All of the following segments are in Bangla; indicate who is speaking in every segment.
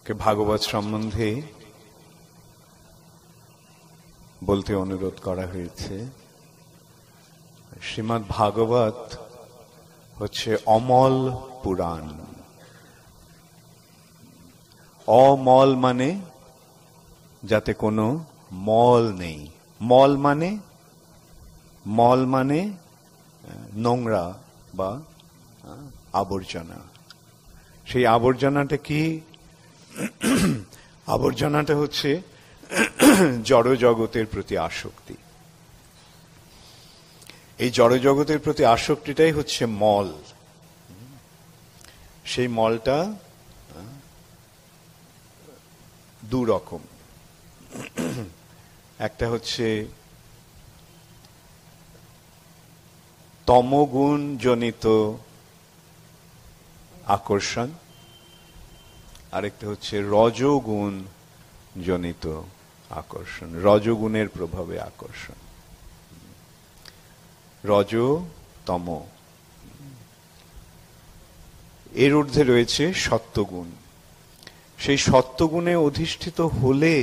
Speaker 1: কে ভাগবত সম্বন্ধে বলতে অনুরোধ করা হয়েছে। শ্রীমদ্ ভাগবত হচ্ছে অমল পুরাণ। অমল মানে যাতে কোনো মল নেই। মল মানে নোংরা বা আবর্জনা। সেই আবর্জনাটা কি? আবর্জনাটা হচ্ছে জড় জগতের প্রতি আসক্তি। এই জড় জগতের প্রতি আসক্তিটাই হচ্ছে মল। সেই মলটা দু রকম। একটা হচ্ছে তমগুণ জনিত আকর্ষণ, আরেকটা হচ্ছে রজগুণ জনিত আকর্ষণ, রজগুণের প্রভাবে আকর্ষণ। রজ তম, এর ঊর্ধ্বে রয়েছে সত্যগুণ। সেই সত্যগুণে অধিষ্ঠিত হলে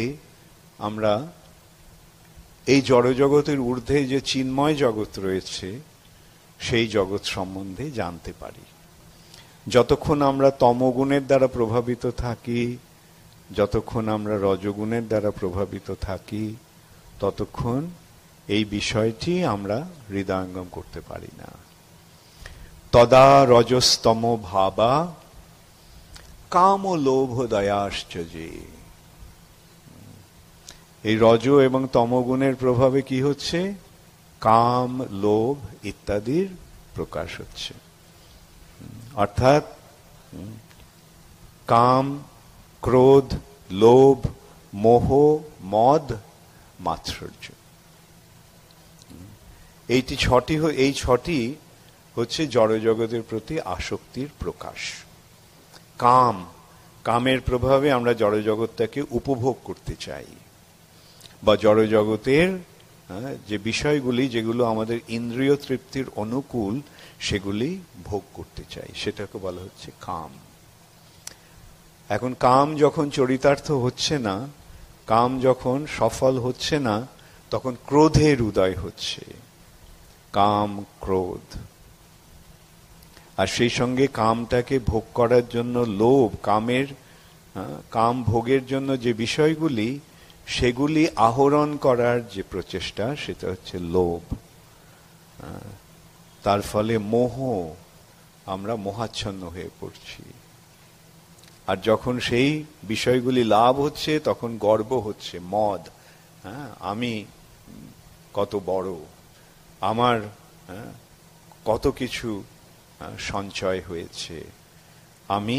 Speaker 1: আমরা এই জড়জগতের ঊর্ধ্বে যে চিন্ময় জগৎ রয়েছে সেই জগৎ সম্বন্ধে জানতে পারি। যতক্ষণ আমরা তমগুণের দ্বারা প্রভাবিত থাকি, যতক্ষণ আমরা রজগুণের দ্বারা প্রভাবিত থাকি, ততক্ষণ এই বিষয়টি আমরা হৃদয়ঙ্গম করতে পারি না। তদা রজস্তম ভাবা কাম লোভ দয়াশ্চর্যে। এই রজ এবং তমগুণের প্রভাবে কি হচ্ছে? কাম, লোভ ইত্যাদির প্রকাশ হচ্ছে। অর্থাৎ কাম, ক্রোধ, লোভ, মোহ, মদ, মাৎসর্য, এই ছটি হচ্ছে জড়জগতের প্রতি আসক্তির প্রকাশ। কাম, কামের প্রভাবে আমরা জড়জগৎটাকে উপভোগ করতে চাই, বা জড়জগতের যে বিষয়গুলি যেগুলো আমাদের ইন্দ্রিয় তৃপ্তির অনুকূল সেগুলি ভোগ করতে চাই, সেটাকে বলা হচ্ছে কাম। এখন কাম যখন চরিতার্থ হচ্ছে না, কাম যখন সফল হচ্ছে না, তখন ক্রোধের উদয় হচ্ছে। কাম, ক্রোধ। আর সেই সঙ্গে কামটাকে ভোগ করার জন্য লোভ, কাম ভোগের জন্য যে বিষয়গুলি সেগুলি আহরণ করার যে প্রচেষ্টা, সেটা হচ্ছে লোভ। তার ফলে মোহ, আমরা মোহাচ্ছন্ন হয়ে পড়ছি। আর যখন সেই বিষয়গুলি লাভ হচ্ছে তখন গর্ব হচ্ছে, মদ। আমি কত বড়, আমার কত কিছু সঞ্চয় হয়েছে, আমি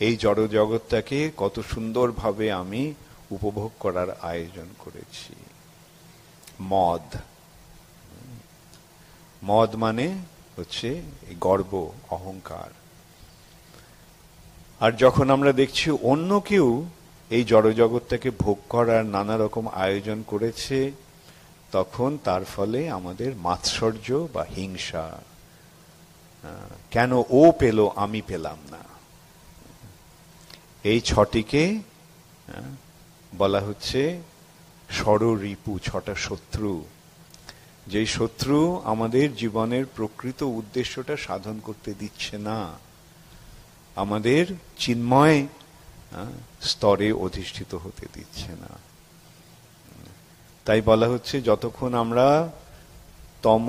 Speaker 1: এই জড় জগৎটাকে কত সুন্দরভাবে আমি উপভোগ করার আয়োজন করেছি। মদ। মদ মানে হচ্ছে গর্ব, অহংকার। আর যখন আমরা দেখছি অন্য কেউ এই জড়জগৎটাকে ভোগ করার নানা রকম আয়োজন করেছে, তখন তার ফলে আমাদের মাৎসর্য বা হিংসা। কেন ও পেল, আমি পেলাম না। এই ছটিকে বলা হচ্ছে ষড়রিপু, ছটা শত্রু। যেই শত্রু আমাদের জীবনের প্রকৃত উদ্দেশ্যটা সাধন করতে দিচ্ছে না, আমাদের চিন্ময় স্তরে অধিষ্ঠিত হতে দিচ্ছে না। তাই বলা হচ্ছে যতক্ষণ আমরা তম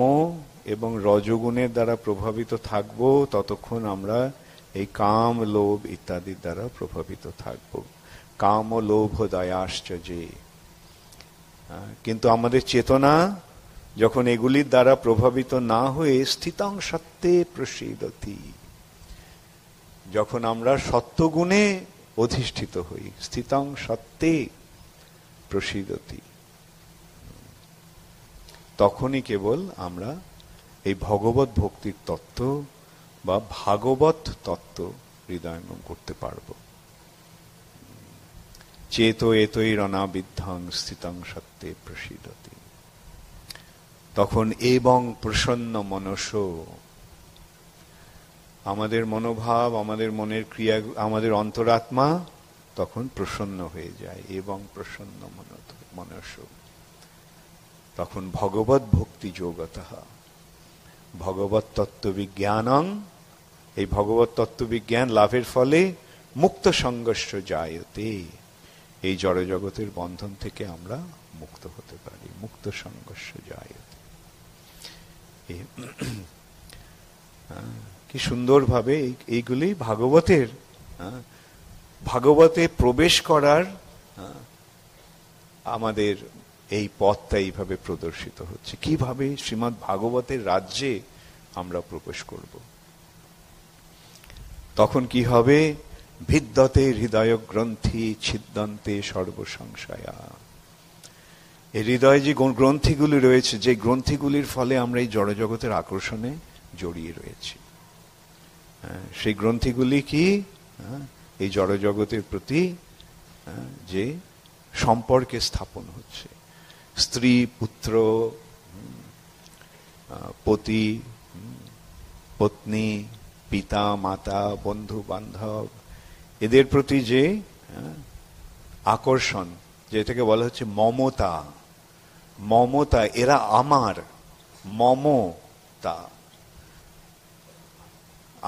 Speaker 1: এবং রজগুণের দ্বারা প্রভাবিত থাকব, ততক্ষণ আমরা এই কাম, লোভ ইত্যাদির দ্বারা প্রভাবিত থাকব। কাম ও লোভ দয়াশ্চর্যে। কিন্তু আমাদের চেতনা যখন এগুলির দ্বারা প্রভাবিত না হয়ে স্থিতং সত্যে প্রসীদতি, যখন আমরা সত্যগুণে অধিষ্ঠিত হই, স্থিতং সত্যে প্রসীদতি, তখনই কেবল আমরা এই ভগবত ভক্তির তত্ত্ব বা ভাগবত তত্ত্ব হৃদয়ঙ্গম করতে পারব। চেতো এতই রণাবিদ্ধং স্থিতং সত্যে প্রসীদতি। তখন এবং প্রসন্ন মনস, আমাদের মনোভাব, আমাদের মনের ক্রিয়া, আমাদের অন্তরাত্মা তখন প্রসন্ন হয়ে যায়। এবং প্রসন্ন মনস, তখন ভগবত ভক্তি যোগতঃ ভগবত তত্ত্ববিজ্ঞানং, এই ভগবত তত্ত্ববিজ্ঞান লাভের ফলে মুক্ত সংঘর্ষ জায়তে, এই জড়জগতের বন্ধন থেকে আমরা মুক্ত হতে পারি। মুক্ত সংঘর্ষ জায়তে, কি সুন্দরভাবে এইগুলি ভাগবতের, ভাগবতে প্রবেশ করার আমাদের এই পথটা এইভাবে প্রদর্শিত হচ্ছে। কিভাবে শ্রীমদ্ ভাগবতের রাজ্যে আমরা প্রবেশ করব, তখন কি হবে? ভিদ্যতে হৃদয় গ্রন্থি ছিদ্যন্তে সর্বসংশয়া। এই হৃদয়ে যে গ্রন্থিগুলি রয়েছে, যে গ্রন্থিগুলির ফলে আমরা এই জড়জগতের আকর্ষণে জড়িয়ে রয়েছি, সেই গ্রন্থিগুলি কি? এই জড়জগতের প্রতি যে সম্পর্কে স্থাপন হচ্ছে, স্ত্রী, পুত্র, পতি, পত্নী, পিতা, মাতা, বন্ধু বান্ধব, এদের প্রতি যে আকর্ষণ, যেটাকে বলা হচ্ছে মমতা। মমতা, এরা আমার, মমতা।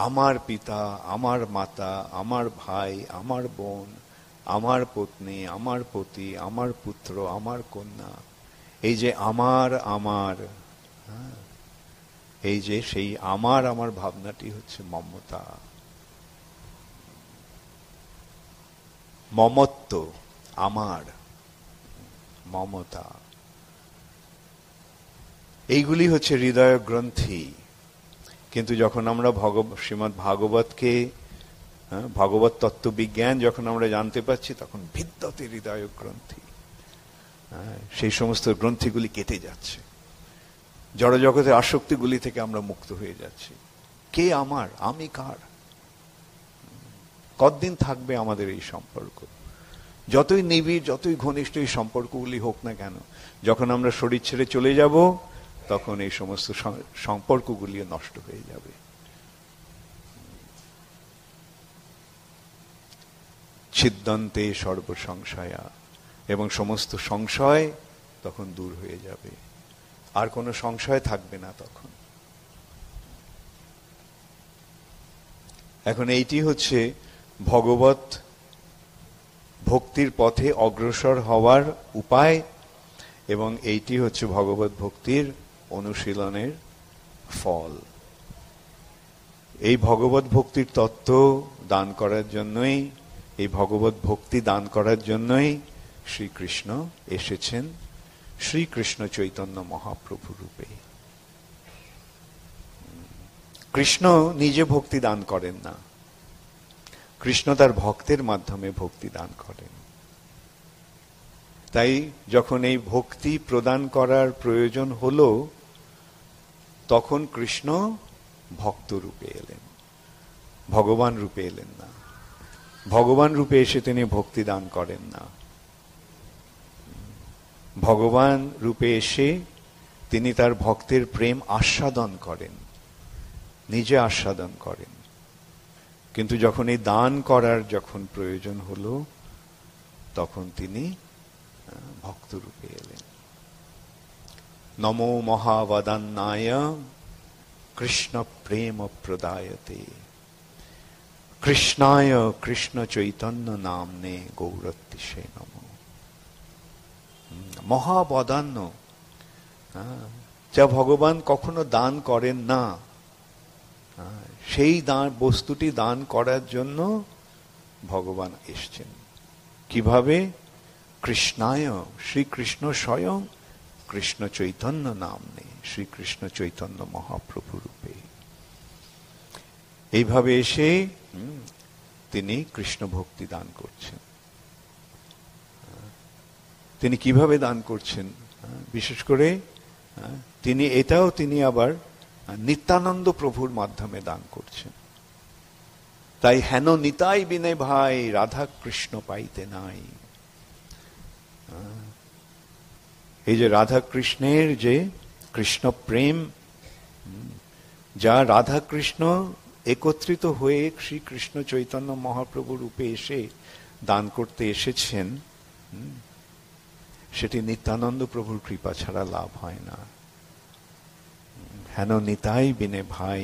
Speaker 1: আমার পিতা, আমার মাতা, আমার ভাই, আমার বোন, আমার পত্নী, আমার পতি, আমার পুত্র, আমার কন্যা, এই যে আমার আমার, এই যে সেই আমার আমার ভাবনাটি হচ্ছে মমতা, মমত্ব, আমার, মমতা। এইগুলি হচ্ছে হৃদয় গ্রন্থি। কিন্তু যখন আমরা শ্রীমদ্ ভাগবতকে, ভগবত তত্ত্ববিজ্ঞান যখন আমরা জানতে পারছি, তখন ভিদ্যতে হৃদয় গ্রন্থি, সেই সমস্ত গ্রন্থিগুলি কেটে যাচ্ছে, জড়জগতের আসক্তিগুলি থেকে আমরা মুক্ত হয়ে যাচ্ছি। কে আমার, আমি কার, কতদিন থাকবে আমাদের এই সম্পর্ক? যতই নিবিড়, যতই ঘনিষ্ঠ এই সম্পর্কগুলি হোক না কেন, যখন আমরা শরীর ছেড়ে চলে যাব, তখন এই সমস্ত সম্পর্কগুলি নষ্ট হয়ে যাবে। ছিদ্যন্তে সর্বসংশয়া, এবং সমস্ত সংশয় তখন দূর হয়ে যাবে, আর কোনো সংশয় থাকবে না তখন। এখন এইটি হচ্ছে ভগবত ভক্তির পথে অগ্রসর হওয়ার উপায়, এবং এইটি হচ্ছে ভগবত ভক্তির অনুশীলনের ফল। এই ভগবত ভক্তির তত্ত্ব দান করার জন্যই, এই ভগবত ভক্তি দান করার জন্যই শ্রীকৃষ্ণ এসেছেন শ্রীকৃষ্ণ চৈতন্য মহাপ্রভু রূপে। কৃষ্ণ নিজে ভক্তি দান করেন না, কৃষ্ণ তার ভক্তের মাধ্যমে ভক্তি দান করেন। তাই যখন এই ভক্তি প্রদান করার প্রয়োজন হলো, তখন কৃষ্ণ ভক্ত রূপে এলেন, ভগবান রূপে এলেন না। ভগবান রূপে এসে তিনি ভক্তি দান করেন না। ভগবান রূপে এসে তিনি তার ভক্তের প্রেম আস্বাদন করেন, নিজে আস্বাদন করেন। কিন্তু যখন এই দান করার যখন প্রয়োজন হলো, তখন তিনি ভক্ত রূপে এলেন। নমো মহাবদান্নায় কৃষ্ণ প্রেম প্রদায়তে কৃষ্ণায় কৃষ্ণ চৈতন্য নামনে গৌরত্তিশে নমঃ। মহাবদান্য, যা ভগবান কখনো দান করেন না, সেই দান বস্তুটি দান করার জন্য ভগবান এসছেন। কিভাবে? কৃষ্ণায়, শ্রীকৃষ্ণ স্বয়ং কৃষ্ণ চৈতন্য নামনে, শ্রীকৃষ্ণ চৈতন্য মহাপ্রভু রূপে এইভাবে এসে তিনি কৃষ্ণ ভক্তি দান করছেন। তিনি কিভাবে দান করছেন? বিশেষ করে তিনি আবার নিত্যানন্দ প্রভুর মাধ্যমে দান করছেন। তাই হেন নিতাই বিনে ভাই রাধা কৃষ্ণ পাইতে নাই। এই যে রাধা কৃষ্ণের যে কৃষ্ণ প্রেম, যা রাধা কৃষ্ণ একত্রিত হয়ে শ্রীকৃষ্ণ চৈতন্য মহাপ্রভু রূপে এসে দান করতে এসেছেন, সেটি নিত্যানন্দ প্রভুর কৃপা ছাড়া লাভ হয় না। হেন নিতাই বিনে ভাই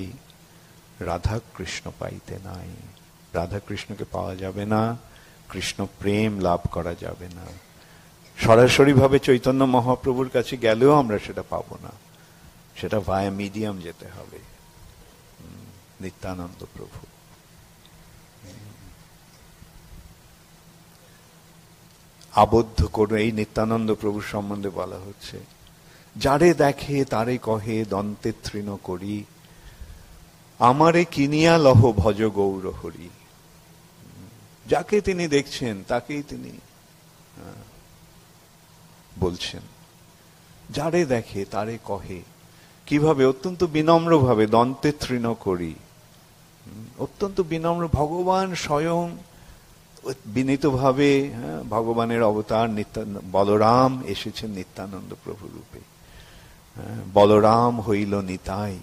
Speaker 1: রাধা কৃষ্ণ পাইতে নাই। রাধা কৃষ্ণকে পাওয়া যাবে না, কৃষ্ণ প্রেম লাভ করা যাবে না। সরাসরি ভাবে চৈতন্য মহাপ্রভুর কাছে গেলেও আমরা সেটা পাবো না, সেটা ভায়া মিডিয়াম যেতে হবে, নিত্যানন্দ প্রভু। আবদ্ধ করে এই নিত্যানন্দ প্রভুর সম্বন্ধে বলা হচ্ছে, যারে দেখে তারে কহে দন্তে তৃণ করি, আমারে কিনিয়া লহ ভজ গৌর হরি। যাকে তিনি দেখছেন তাকেই তিনি বলছেন, যারে দেখে তারে কহে। কিভাবে? অত্যন্ত বিনম্র ভাবে, দন্তে তৃণ করি, অত্যন্ত বিনম্র। ভগবান স্বয়ং বিনীত ভাবে, ভগবানের অবতার বলরাম এসেছেন নিত্যানন্দ প্রভু রূপে। বলরাম হইল নিতাই,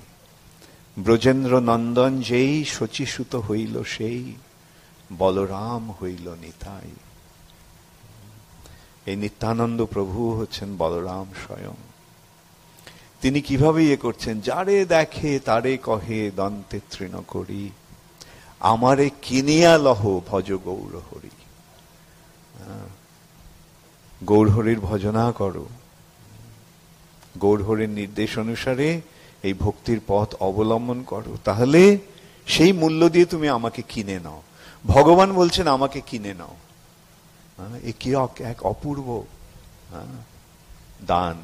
Speaker 1: ব্রজেন্দ্র নন্দন যেই শচীসুত হইল সেই, বলরাম হইল নিতাই। এই নিত্যানন্দ প্রভু হচ্ছেন বলরাম স্বয়ং। তিনি কিভাবে ইয়ে করছেন? যারে দেখে তারে কহে দন্তে তৃণ করি, আমারে কিনিয়া লহ ভজ গৌর হরি। গৌরহরির ভজনা করো, গৌরহরির নির্দেশ অনুসারে এই ভক্তির পথ অবলম্বন করো, তাহলে সেই মূল্য দিয়ে তুমি আমাকে কিনে নাও। ভগবান বলছেন আমাকে কিনে নাও। এ কি এক অপূর্ব দান।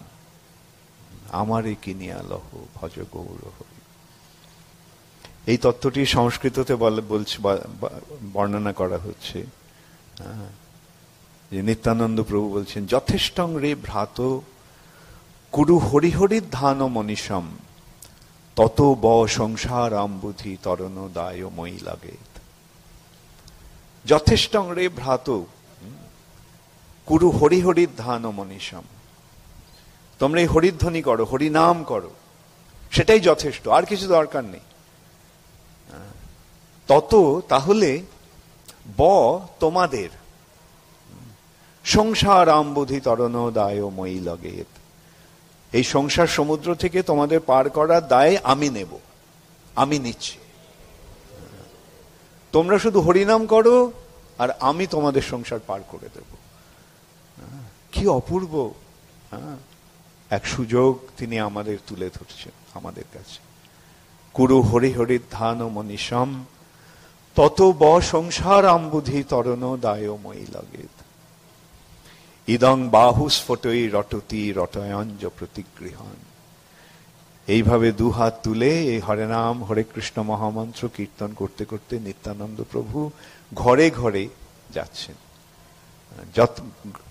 Speaker 1: আমারে কিনিয়া লহ ভজ গৌর হরি। এই তত্ত্বটি সংস্কৃততে বর্ণনা করা হচ্ছে, যে নিত্যানন্দ প্রভু বলছেন, যথেষ্টং রে ভ্রাত কুরু হরিহরির ধান মনীষম, তত ব সংসার আমবুধি তরণ দায় মই লাগে। যথেষ্টং রে ভ্রাত কুরু হরিহরির ধান মনীষম, তোমরা এই হরিধ্বনি করো, হরিনাম করো, সেটাই যথেষ্ট, আর কিছু দরকার নেই। তত তাহলে ব তোমাদের সংসার আমবুধি তরণ দায় মই লাগে, এই সংসার সমুদ্র থেকে তোমাদের পার করার দায় আমি নেব, আমি নিচ্ছি। তোমরা শুধু হরিনাম করো আর আমি তোমাদের সংসার পার করে দেব। কি অপূর্ব এক সুযোগ তিনি আমাদের তুলে ধরছেন আমাদের কাছে। কুরু হরিহরির ধান মনীষম, তত ব সংসার আমবুধি তরণ দায় মই লাগে। ইদং বাহুস্ফটই রটতি রটয়ঞ্জ প্রতিগৃহণ। এইভাবে দুহাত তুলে এই হরে নাম হরে কৃষ্ণ মহামন্ত্র কীর্তন করতে করতে নিত্যানন্দ প্রভু ঘরে ঘরে যাচ্ছেন।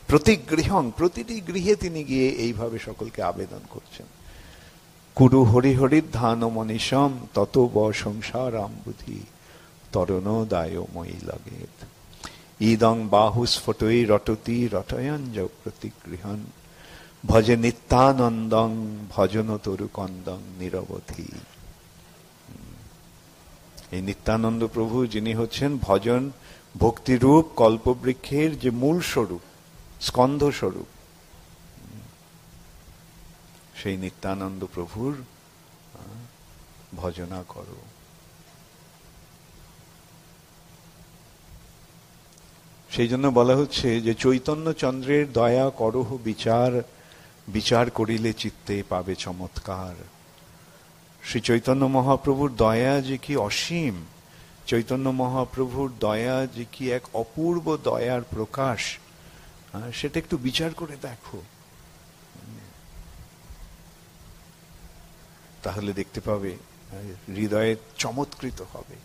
Speaker 1: প্রতিগৃহং, প্রতিটি গৃহে তিনি গিয়ে এইভাবে সকলকে আবেদন করছেন, কুরু হরিহরির ধান মনীষম, তত ব সংসার আমবুধি তরণ দায় মই লাগে। ইদং বাহুস্ফটই রটতি রটয়ঞ্জ প্রতিগৃহণ, ভজে নিত্যানন্দং ভজন তরুকন্দং নিরবধি। এই নিত্যানন্দ প্রভু যিনি হচ্ছেন ভজন ভক্তিরূপ কল্পবৃক্ষের যে মূল স্বরূপ, স্কন্ধ স্বরূপ, সেই নিত্যানন্দ প্রভুর ভজনা করো। সেই জন্য বলা হচ্ছে যে চৈতন্য চন্দ্রের দয়া করহ বিচার, বিচার করিলে চিত্তে পাবে চমৎকার। শ্রী চৈতন্য মহাপ্রভুর দয়া যে কি অসীম, চৈতন্য মহাপ্রভুর দয়া যে কি এক অপূর্ব দয়ার প্রকাশ, সেটা একটু বিচার করে দেখো, তাহলে দেখতে পাবে, হৃদয়ে চমৎকৃত হবে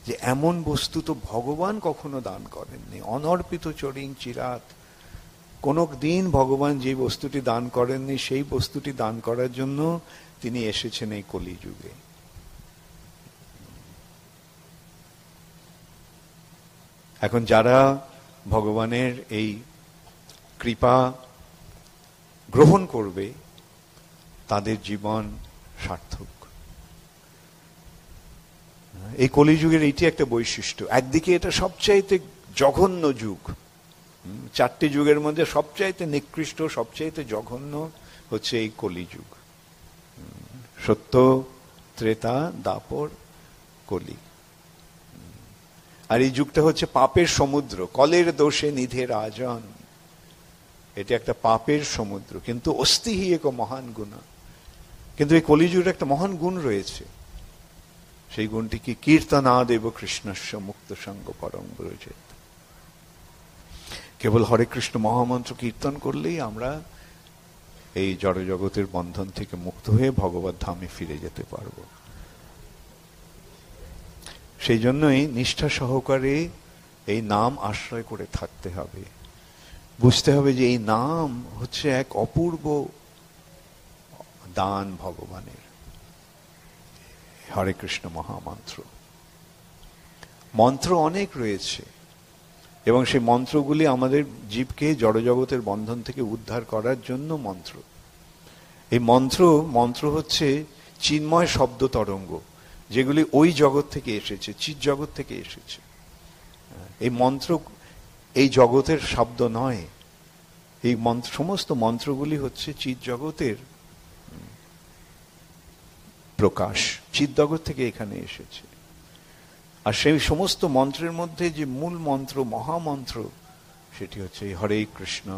Speaker 1: যে এমন বস্তু তো ভগবান কখনো দান করেননি। অনর্পিত চরিং চিরাত, কোন দিন ভগবান যে বস্তুটি দান করেননি সেই বস্তুটি দান করার জন্য তিনি এসেছেন এই কলিযুগে। এখন যারা ভগবানের এই কৃপা গ্রহণ করবে তাদের জীবন সার্থক। এই কলিযুগের এইটি একটা বৈশিষ্ট্য। একদিকে এটা সবচাইতে জঘন্য যুগ। চারটি যুগের মধ্যে সবচাইতে নিকৃষ্ট, সবচাইতে জঘন্য হচ্ছে এই কলিযুগ। সত্য, ত্রেতা, দাপর, কলি। আর এই যুগটা হচ্ছে পাপের সমুদ্র। কলের দোষে নিধে রাজন, এটা একটা পাপের সমুদ্র। কিন্তু অস্তিহি এক মহান গুণ। কিন্তু এই কলিযুগের একটা মহান গুণ রয়েছে। সেই গুণটি কি? কীর্তনাদেব কৃষ্ণস্য মুক্ত সঙ্গ পরম ব্রজেত। কেবল হরে কৃষ্ণ মহামন্ত্র কীর্তন করলেই আমরা এই জড় জগতের বন্ধন থেকে মুক্ত হয়ে ভগবত ধামে ফিরে যেতে পারব। সেই জন্যই নিষ্ঠা সহকারে এই নাম আশ্রয় করে থাকতে হবে। বুঝতে হবে যে এই নাম হচ্ছে এক অপূর্ব দান ভগবানের। হরে কৃষ্ণ মহামন্ত্র, মন্ত্র অনেক রয়েছে এবং সেই মন্ত্রগুলি আমাদের জীবকে জড়জগতের বন্ধন থেকে উদ্ধার করার জন্য মন্ত্র। এই মন্ত্র হচ্ছে চিন্ময় শব্দ তরঙ্গ, যেগুলি ওই জগৎ থেকে এসেছে, চিৎ জগৎ থেকে এসেছে। এই মন্ত্র এই জগতের শব্দ নয়। এই সমস্ত মন্ত্রগুলি হচ্ছে চিৎ জগতের প্রকাশ, চিৎ জগৎ থেকে এখানে এসেছে। আর সেই সমস্ত মন্ত্রের মধ্যে যে মূল মন্ত্র, মহামন্ত্র, সেটি হচ্ছে হরে কৃষ্ণ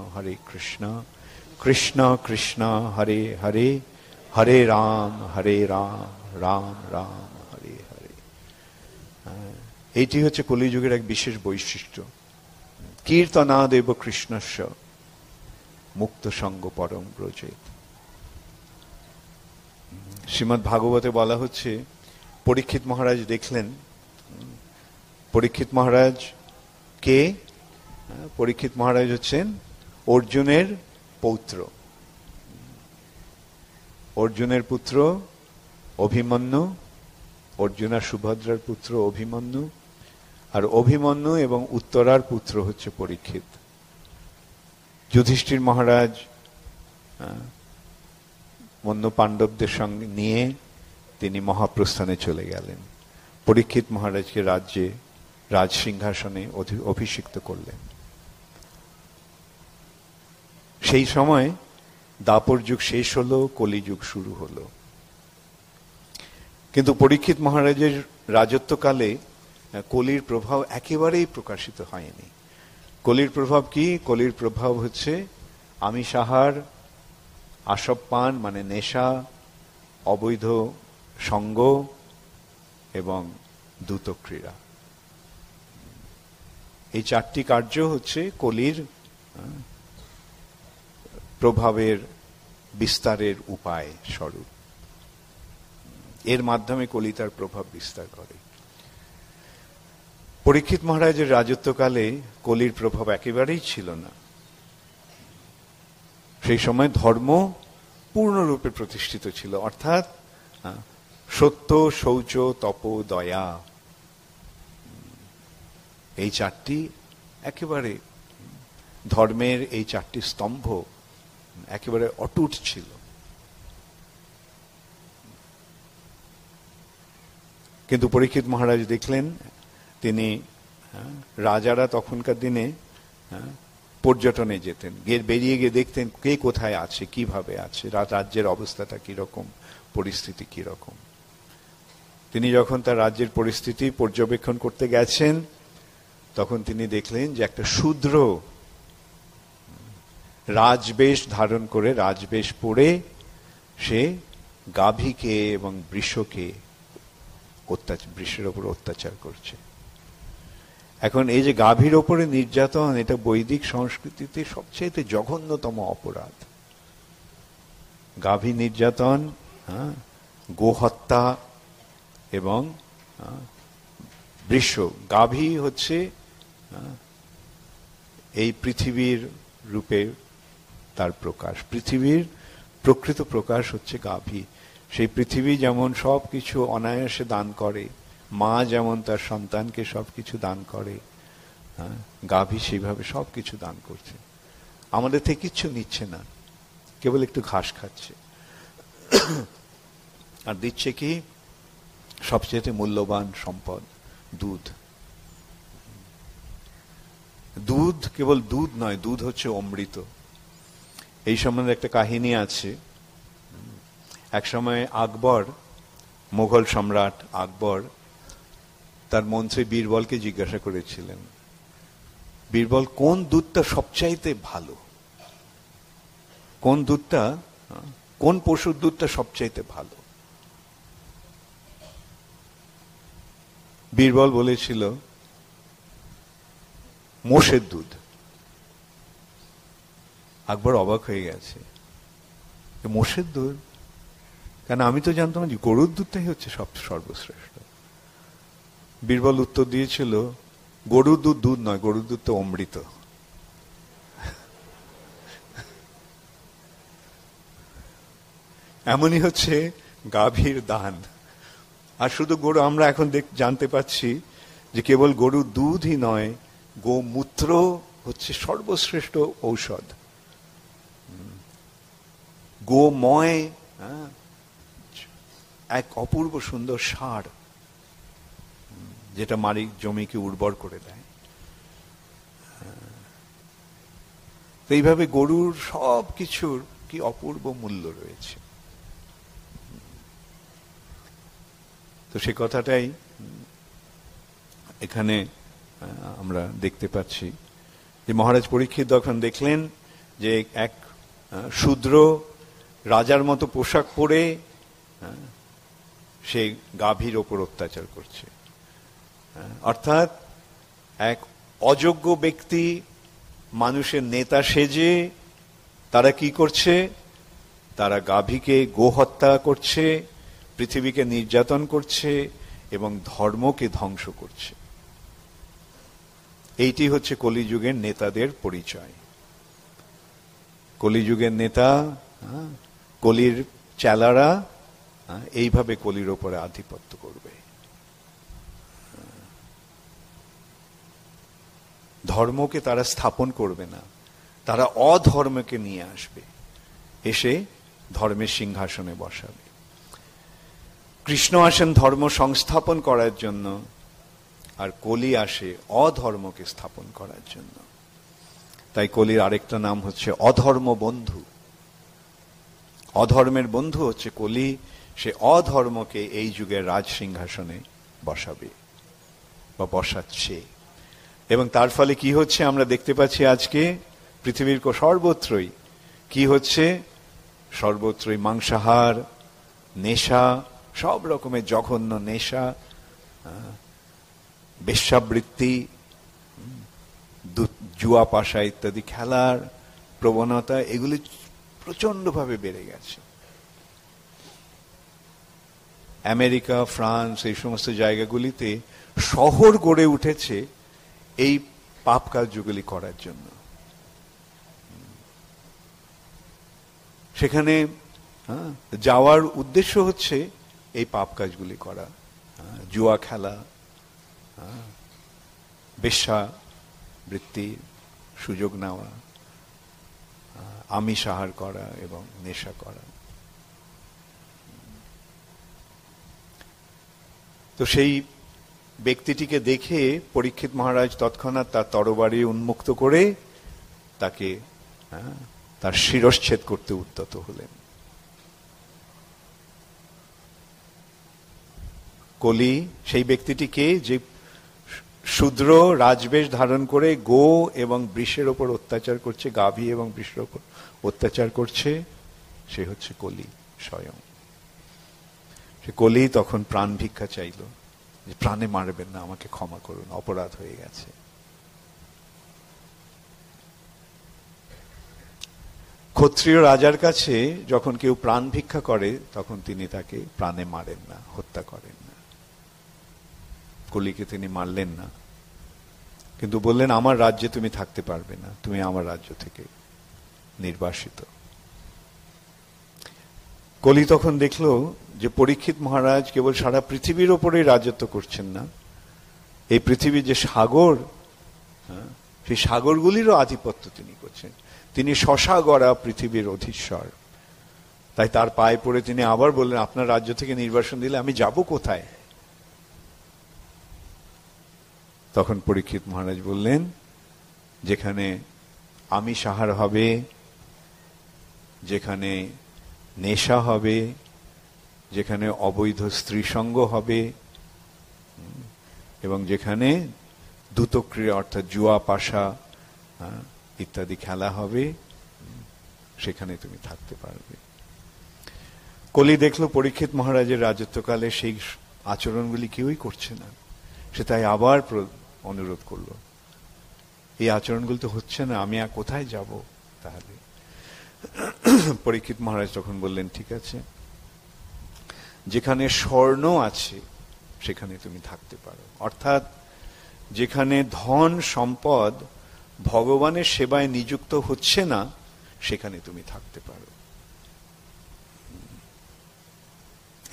Speaker 1: কৃষ্ণ কৃষ্ণ হরে হরে, হরে রাম রাম রাম হরে হরে। এইটি হচ্ছে কলিযুগের এক বিশেষ বৈশিষ্ট্য। কীর্তনাদেব কৃষ্ণস্য মুক্ত সঙ্গ পরম ব্রজেত। শ্রীমদ্ ভাগবতে বলা হচ্ছে, পরীক্ষিত মহারাজ দেখলেন। পরীক্ষিত মহারাজ কে? পরীক্ষিত মহারাজ হচ্ছেন অর্জুনের পৌত্র। অর্জুনের পুত্র অভিমন্যু, অর্জুন আর সুভদ্রার পুত্র অভিমন্যু, আর অভিমন্যু এবং উত্তরার পুত্র হচ্ছে পরীক্ষিত। যুধিষ্ঠির মহারাজ অন্য পাণ্ডবদের সঙ্গে নিয়ে তিনি মহাপ্রস্থানে চলে গেলেন। পরীক্ষিত মহারাজকে রাজ সিংহাসনে অভিষিক্ত করলেন। সেই সময় দাপর যুগ শেষ হলো, কলিযুগ শুরু হলো। কিন্তু পরীক্ষিত মহারাজের রাজত্বকালে কলির প্রভাব একেবারেই প্রকাশিত হয়নি। কলির প্রভাব কি? কলির প্রভাব হচ্ছে আমিষাহার, আসবপান মানে নেশা, অবৈধ সঙ্গ এবং দ্যুতক্রীড়া। এই চারটি কার্য হচ্ছে কলির প্রভাবের বিস্তারের উপায় স্বরূপ। এর মাধ্যমে কলি তার প্রভাব বিস্তার করে। পরীক্ষিত মহারাজের রাজত্বকালে কলির প্রভাব একেবারেই ছিল না। সেই সময় ধর্ম পূর্ণরূপে প্রতিষ্ঠিত ছিল, অর্থাৎ সত্য, শৌচ, তপ, দয়া, এই চারটি একেবারে ধর্মের এই চারটি স্তম্ভ একেবারে অটুট ছিল। কিন্তু পরীক্ষিত মহারাজ দেখলেন, তিনি রাজারা তখনকার দিনে পর্যটনে যেতেন, বেরিয়ে গিয়ে দেখতেন কে কোথায় আছে, কিভাবে আছে, রাজ্যের অবস্থাটা কিরকম, পরিস্থিতি কিরকম। তিনি যখন তার রাজ্যের পরিস্থিতি পর্যবেক্ষণ করতে গেছেন, তখন তিনি দেখলেন যে একটা শূদ্র রাজবেশ ধারণ করে, রাজবেশ পরে সে গাভীকে এবং বৃষকে বৃষের ওপর অত্যাচার করছে। এখন এই যে গাভীর ওপরে নির্যাতন, এটা বৈদিক সংস্কৃতিতে সবচেয়ে জঘন্যতম অপরাধ। গাভী নির্যাতন, গোহত্যা এবং বৃষ। গাভী হচ্ছে এই পৃথিবীর রূপে তার প্রকাশ, পৃথিবীর প্রকৃত প্রকাশ হচ্ছে গাভী। সেই পৃথিবী যেমন সবকিছু অনায়াসে দান করে, মা যেমন তার সন্তানকে সবকিছু দান করে, গাভী সেইভাবে সবকিছু দান করছে। আমাদের থেকে কিচ্ছু নিচ্ছে না, কেবল একটু ঘাস খাচ্ছে। আর দিচ্ছে কি? সবচেয়ে মূল্যবান সম্পদ, দুধ। দুধ কেবল দুধ নয়, দুধ হচ্ছে অমৃত। এই সম্বন্ধে একটা কাহিনী আছে। এক সময় আকবর, মোগল সম্রাট আকবর, তার মন্ত্রী বীরবলকে জিজ্ঞাসা করেছিলেন, বীরবল, কোন দুধটা সবচাইতে ভালো, কোন দুধটা, কোন পশুর দুধটা সবচাইতে ভালো? বীরবল বলেছিল মোষের দুধ। আকবর অবাক হয়ে গেছে, মোষের দুধ? কেন, আমি তো জানতাম যে গরুর দুধটাই হচ্ছে সর্বশ্রেষ্ঠ। বীরবল উত্তর দিয়েছিল, গরুর দুধ দুধ নয়, গরুর দুধ তো অমৃত। এমনই হচ্ছে গাভীর দান। আর শুধু গরু, আমরা এখন জানতে পাচ্ছি যে কেবল গরুর দুধই নয়, গোমূত্র হচ্ছে সর্বশ্রেষ্ঠ ঔষধ। গোময় এক অপূর্ব সুন্দর সার, যেটা জমিকে উর্বর করে দেয়। এইভাবে গরুর সব কিছুর কি অপূর্ব মূল্য রয়েছে। তো সে কথাটাই এখানে আমরা দেখতে পাচ্ছি যে মহারাজ পরীক্ষিত যখন দেখলেন যে এক শূদ্র রাজার মতো পোশাক পরে সে গাভীর ওপর অত্যাচার করছে, অর্থাৎ এক অযোগ্য ব্যক্তি মানুষের নেতা সেজে তারা কি করছে, তারা গাভীকে গোহত্যা করছে, পৃথিবীকে নির্যাতন করছে এবং ধর্মকে ধ্বংস করছে। এইটি হচ্ছে কলিযুগের নেতাদের পরিচয়। কলিযুগের নেতা, কলির চেলারা এইভাবে কলির ওপরে আধিপত্য করবে। ধর্মকে তারা স্থাপন করবে না, তারা অধর্মকে নিয়ে আসবে, এসে ধর্মের সিংহাসনে বসাবে। কৃষ্ণ আসেন ধর্ম সংস্থাপন করার জন্য, আর কলি আসে অধর্মকে স্থাপন করার জন্য। তাই কলির আরেকটা নাম হচ্ছে অধর্ম বন্ধু। অধর্মের বন্ধু হচ্ছে কলি, সে অধর্মকে এই যুগের রাজ সিংহাসনে বসাবে বা বসাচ্ছে। এবং তার ফলে কি হচ্ছে আমরা দেখতে পাচ্ছি আজকে পৃথিবীর সর্বত্রই কি হচ্ছে, সর্বত্রই মাংসাহার, নেশা, সব রকমের জঘন্য নেশা, বেশ্যাবৃত্তি, জুয়া পাশা ইত্যাদি খেলার প্রবণতা, এগুলি প্রচন্ডভাবে বেড়ে গেছে। আমেরিকা, ফ্রান্স, এই সমস্ত জায়গাগুলিতে শহর গড়ে উঠেছে এই পাপ কার্যগুলি করার জন্য। সেখানে যাওয়ার উদ্দেশ্য হচ্ছে এই পাপ কাজগুলি করা, জুয়া খেলা, বেশ্যাবৃত্তির সুযোগ নেওয়া, আমিষাহার করা এবং নেশা করা। তো সেই ব্যক্তিটিকে দেখে পরীক্ষিত মহারাজ তৎক্ষণাৎ তার তরবারি উন্মুক্ত করে তাকে তার শিরশ্ছেদ করতে উদ্যত হলেন। কলি সেই ব্যক্তিটিকে যে শূদ্র রাজবেশ ধারণ করে গো এবং বৃষের ওপর অত্যাচার করছে, গাভী এবং বৃষের ওপর অত্যাচার করছে, সে হচ্ছে কলি স্বয়ং। সে কলি তখন প্রাণ ভিক্ষা চাইল, যে প্রাণে মারবেন না, আমাকে ক্ষমা করুন, অপরাধ হয়ে গেছে। ক্ষত্রিয় রাজার কাছে যখন কেউ প্রাণ ভিক্ষা করে তখন তিনি তাকে প্রাণে মারেন না, হত্যা করেন না। কলিকে তিনি মারলেন না, কিন্তু বললেন আমার রাজ্যে তুমি থাকতে পারবে না, তুমি আমার রাজ্য থেকে নির্বাসিত। কলি তখন দেখলো যে পরীক্ষিত মহারাজ কেবল সারা পৃথিবীর ওপরে রাজত্ব করছেন না, এই পৃথিবীর যে সাগর, সেই সাগরগুলিরও আধিপত্য তিনি করছেন। তিনি শশাগড়া পৃথিবীর অধীশ্বর। তাই তার পায়ে পড়ে তিনি আবার বললেন, আপনার রাজ্য থেকে নির্বাসন দিলে আমি যাব কোথায়? তখন পরীক্ষিত মহারাজ বললেন যেখানে আমিষ আহার হবে, যেখানে নেশা হবে, যেখানে অবৈধ স্ত্রী সঙ্গ হবে, এবং যেখানে দ্রুতক্রিয়া অর্থাৎ জুয়া পাশা ইত্যাদি খেলা হবে, সেখানে তুমি থাকতে পারবে। কলি দেখলো পরীক্ষিত মহারাজের রাজত্বকালে সেই আচরণগুলি কেউই করছে না, সে তাই আবার অনুরোধ করলো, এই আচরণগুলো তো হচ্ছে না, আমি আর কোথায় যাব তাহলে? পরীক্ষিত মহারাজ তখন বললেন, ঠিক আছে, যেখানে স্বর্ণ আছে সেখানে তুমি থাকতে পারো, অর্থাৎ যেখানে ধন সম্পদ ভগবানের সেবায় নিযুক্ত হচ্ছে না সেখানে তুমি থাকতে পারো।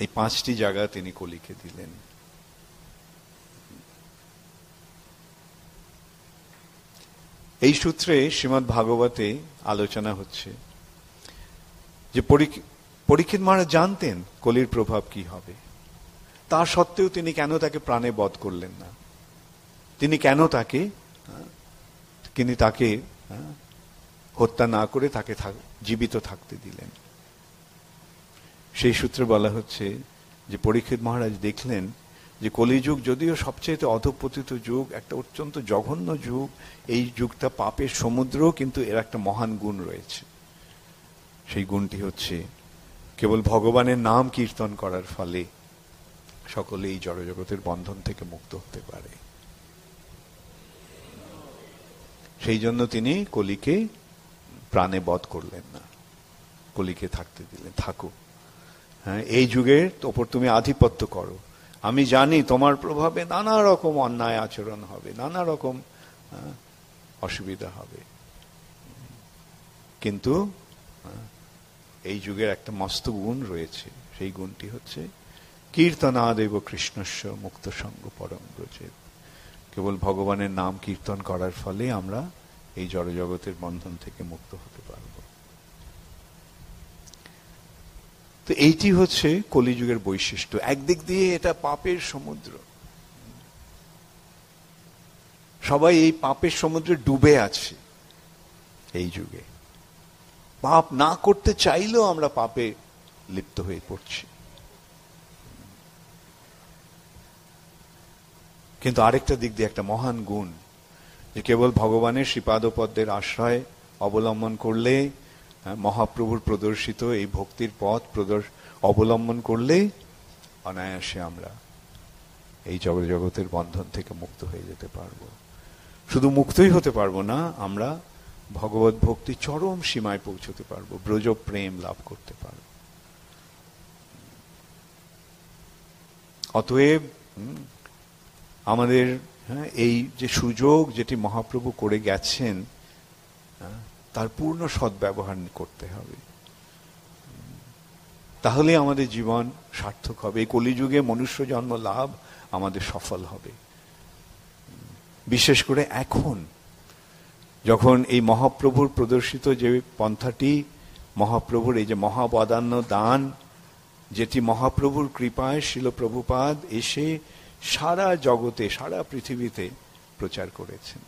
Speaker 1: এই 5টি জায়গা তিনি কলিকে দিলেন। এই সূত্রে শ্রীমদ্ ভাগবতে আলোচনা হচ্ছে যে পরীক্ষিত মহারাজ জানতেন কলির প্রভাব কি হবে, তা সত্ত্বেও তিনি কেন তাকে প্রাণে বধ করলেন না? তিনি কেন তাকে হত্যা না করে তাকে জীবিত থাকতে দিলেন? সেই সূত্রে বলা হচ্ছে যে পরীক্ষিত মহারাজ দেখলেন যে কলিযুগ যদিও সবচেয়ে অধঃপতিত যুগ, একটা অত্যন্ত জঘন্য যুগ, এই যুগটা পাপের সমুদ্র, কিন্তু এর একটা মহান গুণ রয়েছে। সেই গুণটি হচ্ছে কেবল ভগবানের নাম কীর্তন করার ফলে সকলে এই জড়জগতের বন্ধন থেকে মুক্ত হতে পারে। সেই জন্য তিনি কলিকে প্রাণে বধ করলেন না, কলিকে থাকতে দিলেন, থাকো, হ্যাঁ, এই যুগের ওপর তুমি আধিপত্য করো। আমি জানি তোমার প্রভাবে নানা রকম অন্যায় আচরণ হবে, নানা রকম অসুবিধা হবে, কিন্তু এই যুগের একটা মস্ত গুণ রয়েছে, সেই গুণটি হচ্ছে কীর্তনাদেব কৃষ্ণস্য মুক্ত সঙ্গ পরম ব্রজেৎ। কেবল ভগবানের নাম কীর্তন করার ফলে আমরা এই জড়জগতের বন্ধন থেকে মুক্ত হতে পারব। তো এইটি হচ্ছে কলিযুগের বৈশিষ্ট্য। একদিক দিয়ে এটা পাপের সমুদ্র, সবাই এই পাপের সমুদ্রে ডুবে আছে। এই যুগে পাপ না করতে চাইলেও আমরা পাপে লিপ্ত হয়ে পড়ছি। কিন্তু আরেকটা দিক দিয়ে একটা মহান গুণ, যে কেবল ভগবানের শ্রীপাদপদ্মের আশ্রয় অবলম্বন করলে, মহাপ্রভুর প্রদর্শিত এই ভক্তির পথ অবলম্বন করলে অনায়াসে আমরা এই জগতের বন্ধন থেকে মুক্ত হয়ে যেতে পারবো। শুধু মুক্তই হতে পারবো না, আমরা ভগবত ভক্তি চরম সীমায় পৌঁছতে পারবো, ব্রজ প্রেম লাভ করতে পারবো। অতএব আমাদের এই যে সুযোগ যেটি মহাপ্রভু করে গেছেন, তার পূর্ণ সদ্ব্যবহার করতে হবে, তাহলে আমাদের জীবন সার্থক হবে। এই কলিযুগে মনুষ্য জন্ম লাভ আমাদের সফল হবে। বিশেষ করে এখন যখন এই মহাপ্রভুর প্রদর্শিত যে পন্থাটি, মহাপ্রভুর এই যে মহাবদান্য দান, যেটি মহাপ্রভুর কৃপায় শিল প্রভুপাদ এসে সারা জগতে, সারা পৃথিবীতে প্রচার করেছেন।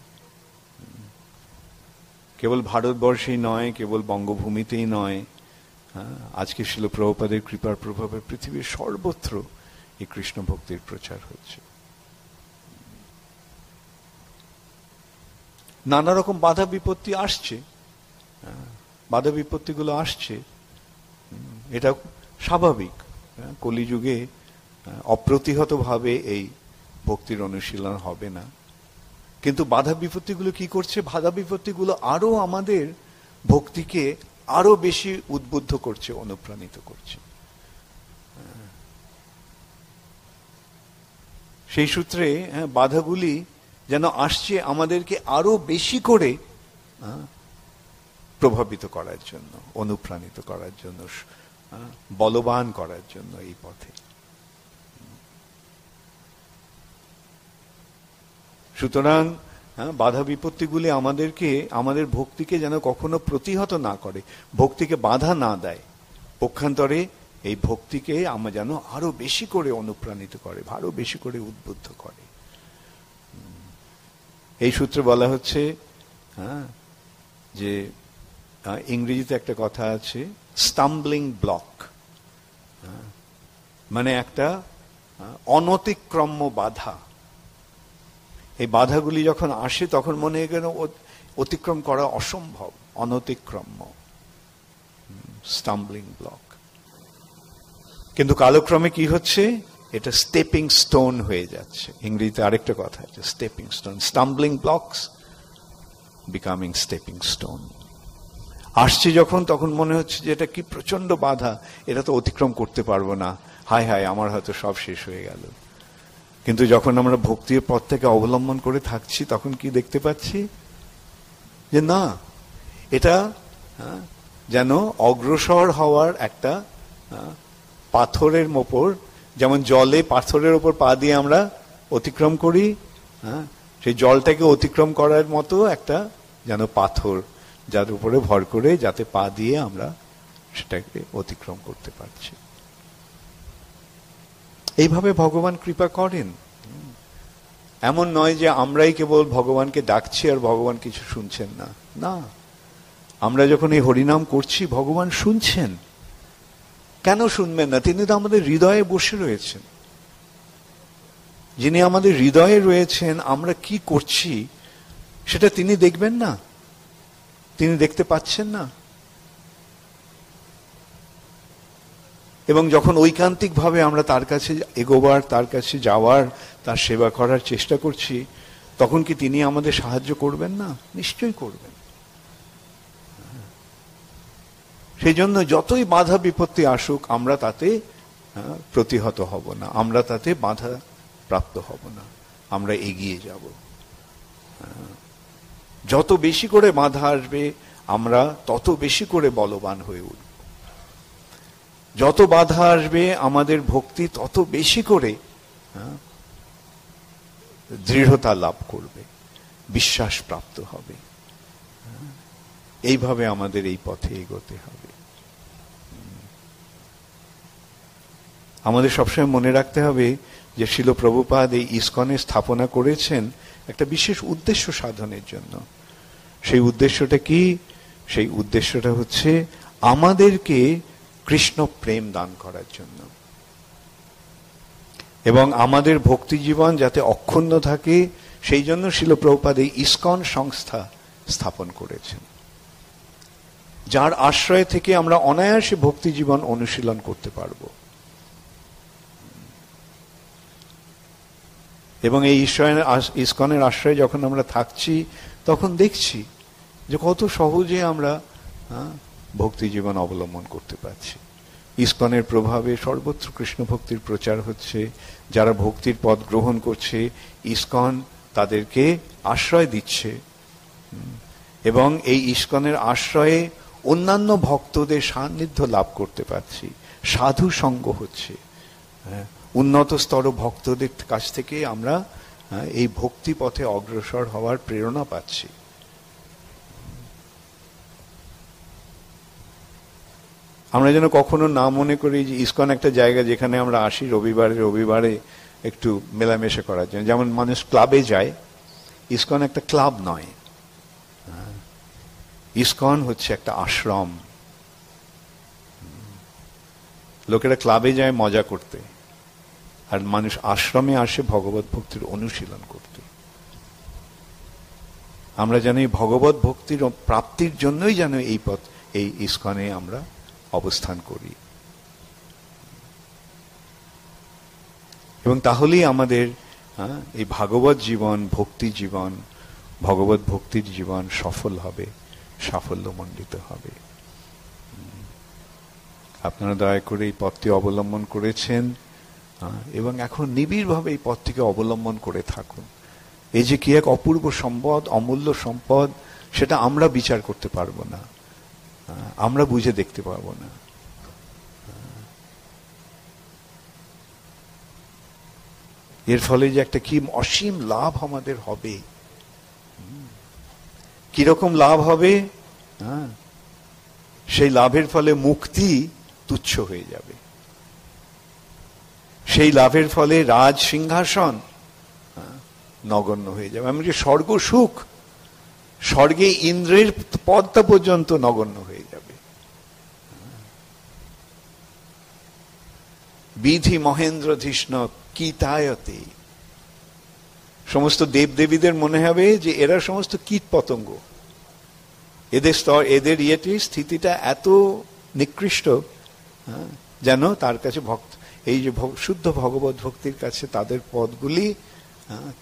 Speaker 1: কেবল ভারতবর্ষেই নয়, কেবল বঙ্গভূমিতেই নয়, আজকে শিল প্রভুপাদের কৃপার প্রভাবে পৃথিবীর সর্বত্র এই কৃষ্ণ ভক্তির প্রচার হচ্ছে। নানা রকম বাধা বিপত্তি আসছে, বাধা বিপত্তিগুলো আসছে, এটা স্বাভাবিক। কলিযুগে অপ্রতিহতভাবে এই ভক্তির অনুশীলন হবে না, কিন্তু বাধা বিপত্তিগুলো কি করছে? বাধা বিপত্তিগুলো আরো আমাদের ভক্তিকে আরো বেশি উদ্বুদ্ধ করছে, অনুপ্রাণিত করছে। সেই সূত্রে বাধাগুলি যেন আসছে আমাদেরকে আরো বেশি করে প্রভাবিত করার জন্য, অনুপ্রাণিত করার জন্য, বলবান করার জন্য এই পথে। সুতরাং বাধা বিপত্তিগুলি আমাদেরকে, আমাদের ভক্তিকে যেন কখনো প্রতিহত না করে, ভক্তিকে বাধা না দেয়, পক্ষান্তরে এই ভক্তিকে আমরা যেন আরো বেশি করে অনুপ্রাণিত করে, আরো বেশি করে উদ্বুদ্ধ করে। এই সূত্রে বলা হচ্ছে হ্যাঁ, যে ইংরেজিতে একটা কথা আছে, স্টাম্বলিং ব্লক, মানে একটা অনতিক্রম্য বাধা। এই বাধাগুলি যখন আসে তখন মনে হয় কেন অতিক্রম করা অসম্ভব, অনতিক্রম্য, স্টাম্বলিং ব্লক। কিন্তু কালক্রমে কি হচ্ছে, এটা স্টেপিং স্টোন হয়ে যাচ্ছে। ইংরেজিতে আরেকটা কথা আছে, stepping stone, stumbling blocks becoming stepping stone. আসছে যখন, তখন মনে হচ্ছে যে এটা কি প্রচন্ড বাধা, এটা তো অতিক্রম করতে পারবো না, হায় হায় আমার হয়তো সব শেষ হয়ে গেল। কিন্তু যখন আমরা ভক্তির পথ থেকে অবলম্বন করে থাকছি, তখন কি দেখতে পাচ্ছি যে না, এটা যেন অগ্রসর হওয়ার একটা পাথরের ওপর, যেমন জলে পাথরের ওপর পা দিয়ে আমরা অতিক্রম করি, সেই জলটাকে অতিক্রম করার মতো একটা যেন পাথর, যার উপরে ভর করে যাতে পা দিয়ে আমরা সেটাকে অতিক্রম করতে পারছি। এইভাবে ভগবান কৃপা করেন। এমন নয় যে আমরাই কেবল ভগবানকে ডাকছি আর ভগবান কিছু শুনছেন না, না, আমরা যখন এই হরিনাম করছি ভগবান শুনছেন। কেন শুনবেন না? তিনি তো আমাদের হৃদয়ে বসে রয়েছেন। যিনি আমাদের হৃদয়ে রয়েছেন, আমরা কি করছি সেটা তিনি দেখবেন না? তিনি দেখতে পাচ্ছেন না? এবং যখন ঐকান্তিক ভাবে আমরা তার কাছে এগোবার, তার কাছে যাওয়ার, তার সেবা করার চেষ্টা করছি, তখন কি তিনি আমাদের সাহায্য করবেন না? নিশ্চয়ই করবেন। সেই জন্য যতই বাধা বিপত্তি আসুক, আমরা তাতে প্রতিহত হব না, আমরা তাতে বাধা প্রাপ্ত হব না, আমরা এগিয়ে যাব। যত বেশি করে বাধা আসবে, আমরা তত বেশি করে বলবান হয়ে উঠব। যত বাধা আসবে, আমাদের ভক্তি তত বেশি করে দৃঢ়তা লাভ করবে, বিশ্বাস প্রাপ্ত হবে। এইভাবে আমাদের এই পথে এগোতে হবে। আমাদের সবসময় মনে রাখতে হবে যে শিল প্রভুপাদ এই ইসকনে স্থাপনা করেছেন একটা বিশেষ উদ্দেশ্য সাধনের জন্য। সেই উদ্দেশ্যটা কি? সেই উদ্দেশ্যটা হচ্ছে আমাদেরকে কৃষ্ণ প্রেম দান করার জন্য, এবং আমাদের ভক্তি জীবন যাতে অক্ষুণ্ণ থাকে, সেই জন্য শিল প্রভুপাদ এই ইসকন সংস্থা স্থাপন করেছেন, যার আশ্রয় থেকে আমরা অনায়াসে ভক্তি জীবন অনুশীলন করতে পারব। এবং এই ইসকনের আশ্রয়ে যখন আমরা থাকছি, তখন দেখছি যে কত সহজে আমরা ভক্তি জীবন অবলম্বন করতে পারছি। ইসকনের প্রভাবে সর্বত্র কৃষ্ণ ভক্তির প্রচার হচ্ছে। যারা ভক্তির পথ গ্রহণ করছে, ইসকন তাদেরকে আশ্রয় দিচ্ছে, এবং এই ইসকনের আশ্রয়ে অন্যান্য ভক্তদের সান্নিধ্য লাভ করতে পারছি, সাধু সঙ্গ হচ্ছে। উন্নত স্তর ভক্তদের কাছ থেকে আমরা এই ভক্তি পথে অগ্রসর হওয়ার প্রেরণা পাচ্ছি। আমরা যেন কখনো না মনে করি যে ইসকন একটা জায়গা যেখানে আমরা আসি রবিবারে একটু মেলামেশা করার জন্য, যেমন মানুষ ক্লাবে যায়। ইসকন একটা ক্লাব নয়, ইসকন হচ্ছে একটা আশ্রম। লোকেরা ক্লাবে যায় মজা করতে, আর মানুষ আশ্রমে আসে ভগবত ভক্তির অনুশীলন করতে। আমরা যেন এই ভগবত ভক্তির প্রাপ্তির জন্যই যেন এই ইসকনে আমরা অবস্থান করি, এবং তাহলেই আমাদের এই ভাগবত জীবন, ভক্তি জীবন, ভগবত ভক্তির জীবন সফল হবে, সাফল্যমণ্ডিত হবে। আপনারা দয়া করে এই পথটি অবলম্বন করেছেন, এবং এখন নিবিড়ভাবে এই পথটিকে অবলম্বন করে থাকুন। এই যে কি এক অপূর্ব সম্পদ, অমূল্য সম্পদ, সেটা আমরা বিচার করতে পারবো না, আমরা বুঝে দেখতে পারবো না। এর ফলে যে একটা কি অসীম লাভ আমাদের হবে, কিরকম লাভ হবে, সেই লাভের ফলে মুক্তি তুচ্ছ হয়ে যাবে। সেই লাভের ফলে রাজ সিংহাসন নগণ্য হয়ে যাবে। এমনকি স্বর্গ সুখ স্বর্গে ইন্দ্রের পদটা পর্যন্ত নগণ্য হয়ে যাবে। বিধি মহেন্দ্র ধৃষ্ণ কীটায়তে, সমস্ত দেবদেবীদের মনে হবে যে এরা সমস্ত কীট পতঙ্গ, এদের স্তর, এদের স্থিতিটা এত নিকৃষ্ট, যেন তার কাছে ভক্ত, এই যে শুদ্ধ ভগবত ভক্তির কাছে তাদের পদগুলি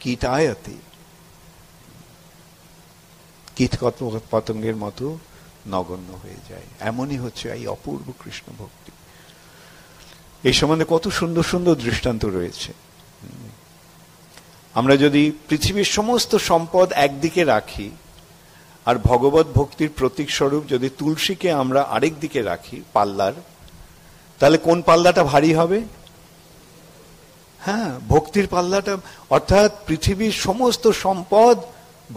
Speaker 1: কীটায়তে, কীট পতঙ্গের মতো নগণ্য হয়ে যায়। এমনই হচ্ছে এই অপূর্ব কৃষ্ণ ভক্তি। এই সম্বন্ধে কত সুন্দর সুন্দর দৃষ্টান্ত রয়েছে। আমরা যদি পৃথিবীর সমস্ত সম্পদ একদিকে রাখি আর ভগবত ভক্তির প্রতীক স্বরূপ যদি তুলসীকে আমরা আরেক দিকে রাখি পাল্লার, তাহলে কোন পাল্লাটা ভারী হবে? হ্যাঁ, ভক্তির পাল্লাটা। অর্থাৎ পৃথিবীর সমস্ত সম্পদ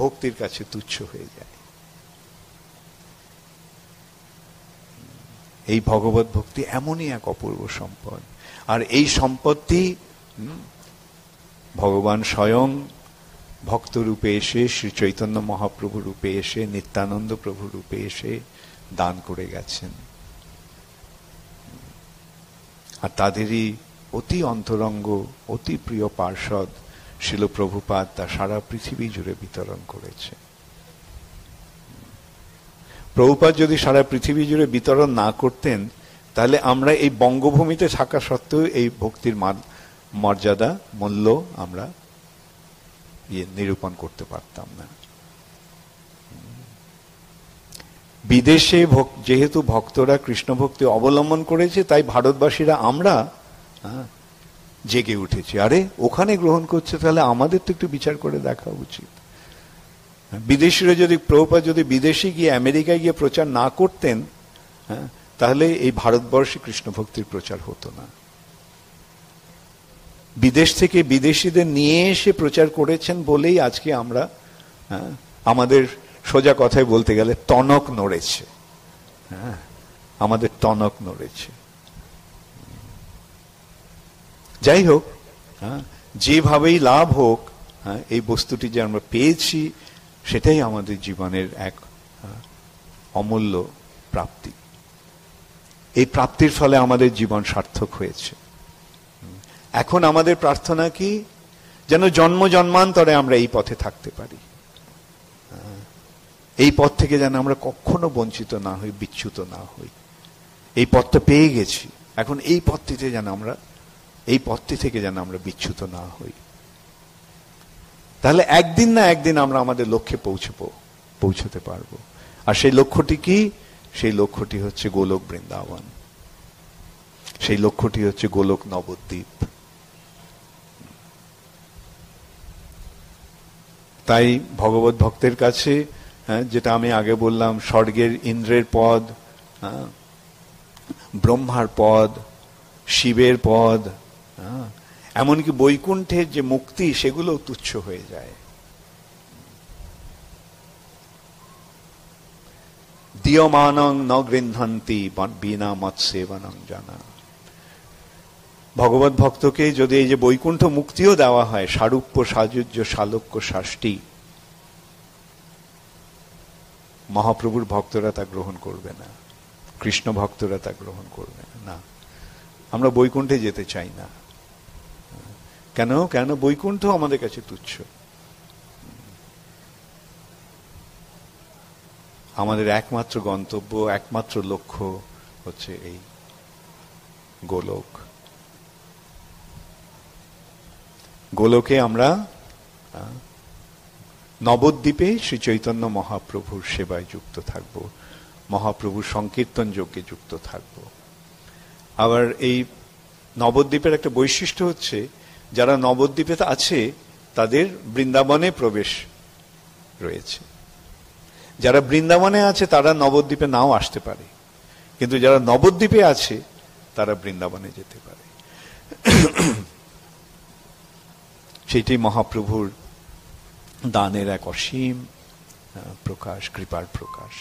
Speaker 1: ভক্তির কাছে তুচ্ছ হয়ে যায়। এই ভগবত ভক্তি এমনই এক অপূর্ব সম্পদ। আর এই সম্পদটি ভগবান স্বয়ং ভক্ত রূপে এসে, শ্রী চৈতন্য মহাপ্রভু রূপে এসে, নিত্যানন্দ প্রভু রূপে এসে দান করে গেছেন। আর তাদেরই অতি অন্তরঙ্গ, অতি প্রিয় পার্ষদ শিল প্রভুপাদ তা সারা পৃথিবী জুড়ে বিতরণ করেছে। প্রভুপাদ যদি সারা পৃথিবী জুড়ে বিতরণ না করতেন, তাহলে আমরা এই বঙ্গভূমিতে থাকা সত্ত্বেও এই ভক্তির মর্যাদা, মূল্য আমরা নিরূপণ করতে পারতাম না। বিদেশে যেহেতু ভক্তরা কৃষ্ণ ভক্তি অবলম্বন করেছে, তাই ভারতবাসীরা আমরা জেগে উঠেছি। আরে ওখানে গ্রহণ করছে, তাহলে আমাদের তো একটু বিচার করে দেখা উচিত। বিদেশিরা যদি, প্রভুপাদ যদি বিদেশে গিয়ে, আমেরিকায় গিয়ে প্রচার না করতেন, তাহলে এই ভারতবর্ষে কৃষ্ণ ভক্তির প্রচার হতো না। বিদেশ থেকে বিদেশিদের নিয়ে এসে প্রচার করেছেন বলেই আজকে আমরা, আমাদের সোজা কথায় বলতে গেলে টনক নড়েছে। আমাদের টনক নড়েছে। যাই হোক, যেভাবেই লাভ হোক, এই বস্তুটি যে আমরা পেয়েছি সেটাই আমাদের জীবনের এক অমূল্য প্রাপ্তি। এই প্রাপ্তির ফলে আমাদের জীবন সার্থক হয়েছে। এখন আমাদের প্রার্থনা কি? যেন জন্ম জন্মান্তরে আমরা এই পথে থাকতে পারি। এই পথ থেকে যেন আমরা কখনো বঞ্চিত না হই, বিচ্যুত না হই। এই পথটা পেয়ে গেছি, এখন এই পথটিতে যেন আমরা, এই পথটি থেকে যেন আমরা বিচ্যুত না হই। তাহলে একদিন না একদিন আমরা আমাদের লক্ষ্যে পৌঁছতে পারবো। আর সেই লক্ষ্যটি কি? সেই লক্ষ্যটি হচ্ছে গোলক বৃন্দাবন, সেই লক্ষ্যটি হচ্ছে গোলক নবদ্বীপ। তাই ভগবত ভক্তের কাছে, যেটা আমি আগে বললাম, স্বর্গের ইন্দ্রের পদ, ব্রহ্মার পদ, শিবের পদ, এমনকি বৈকুণ্ঠের যে মুক্তি, সেগুলো তুচ্ছ হয়ে যায়। দীয়মানং ন গৃহন্তি বিনা মৎসেবনং জানা। ভগবত ভক্তকে যদি এই যে বৈকুণ্ঠ মুক্তিও দেওয়া হয়, সারূপ্য সাযুজ্য শালক্য ষাষ্ঠী, মহাপ্রভুর ভক্তরা তা গ্রহণ করবে না, কৃষ্ণ ভক্তরা তা গ্রহণ করবে না। আমরা বৈকুণ্ঠে যেতে চাই না। কেন? বৈকুণ্ঠ আমাদের কাছে তুচ্ছ। আমাদের একমাত্র গন্তব্য, একমাত্র লক্ষ্য হচ্ছে এই গোলক। গোলকে আমরা নবদ্বীপে শ্রী চৈতন্য মহাপ্রভুর সেবায় যুক্ত থাকব, মহাপ্রভুর সংকীর্তন যজ্ঞে যুক্ত থাকব। আবার এই নবদ্বীপের একটা বৈশিষ্ট্য হচ্ছে, যারা নবদ্বীপে আছে তাদের বৃন্দাবনে প্রবেশ রয়েছে। যারা বৃন্দাবনে আছে তারা নবদ্বীপে নাও আসতে পারে, কিন্তু যারা নবদ্বীপে আছে তারা বৃন্দাবনে যেতে পারে। সেটি মহাপ্রভুর দানের এক অসীম প্রকাশ, কৃপার প্রকাশ।